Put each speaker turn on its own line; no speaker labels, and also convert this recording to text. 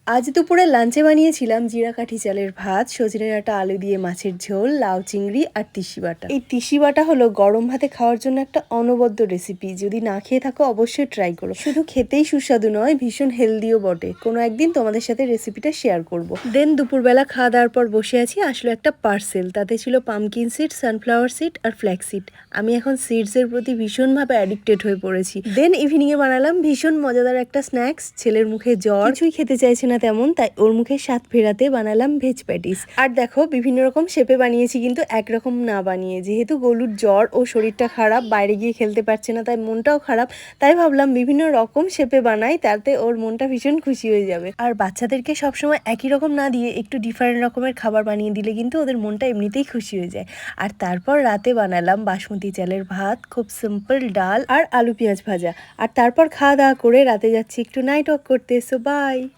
আজ দুপুরে লাঞ্চে বানিয়েছিলাম জিরা কাঠি চালের ভাত, সজনে ডাঁটা আলু দিয়ে মাছের ঝোল, লাউ চিংড়ি আর তিসি বাটা। এই তিসি বাটা হলো গরম ভাতে খাওয়ার জন্য একটা অনবদ্য রেসিপি। যদি না খেয়ে থাকো অবশ্যই ট্রাই করো। শুধু খেতেই সুস্বাদু নয়, ভীষণ হেলদিও বটে। কোনো একদিন তোমাদের সাথে রেসিপিটা শেয়ার করব। দেন দুপুরবেলা খাওয়া দাওয়ার পর বসে আছি, আসলো একটা পার্সেল। তাতে ছিল পামকিন সিড, সানফ্লাওয়ার সিড আর ফ্ল্যাক্স সিড। আমি এখন সিডসের প্রতি ভীষণভাবে অ্যাডিক্টেড হয়ে পড়েছি। দেন ইভিনিংয়ে বানালাম ভীষণ মজাদার একটা স্ন্যাক্স। ছেলের মুখে জ্বর, কিছুই খেতে চাইছে না তেমন, তাই ওর মুখে স্বাদ ফেরাতে বানালাম ভেজ প্যাটিস। আর দেখো বিভিন্ন রকম শেপে বানিয়েছি, কিন্তু একরকম না বানিয়ে। যেহেতু গলুর জ্বর ও শরীরটা খারাপ, বাইরে গিয়ে খেলতে পারছে না, তাই মনটাও খারাপ, তাই ভাবলাম বিভিন্ন রকম শেপে বানাই, তাতে ওর মনটা ভীষণ খুশি হয়ে যাবে। আর বাচ্চাদেরকে সবসময় একই রকম না দিয়ে একটু ডিফারেন্ট রকমের খাবার বানিয়ে দিলে কিন্তু ওদের মনটা এমনিতেই খুশি হয়ে যায়। আর তারপর রাতে বানালাম বাসমতি চালের ভাত, খুব সিম্পল ডাল আর আলু পেঁয়াজ ভাজা। আর তারপর খাওয়া দাওয়া করে রাতে যাচ্ছি একটু নাইট ওয়াক করতে। So by.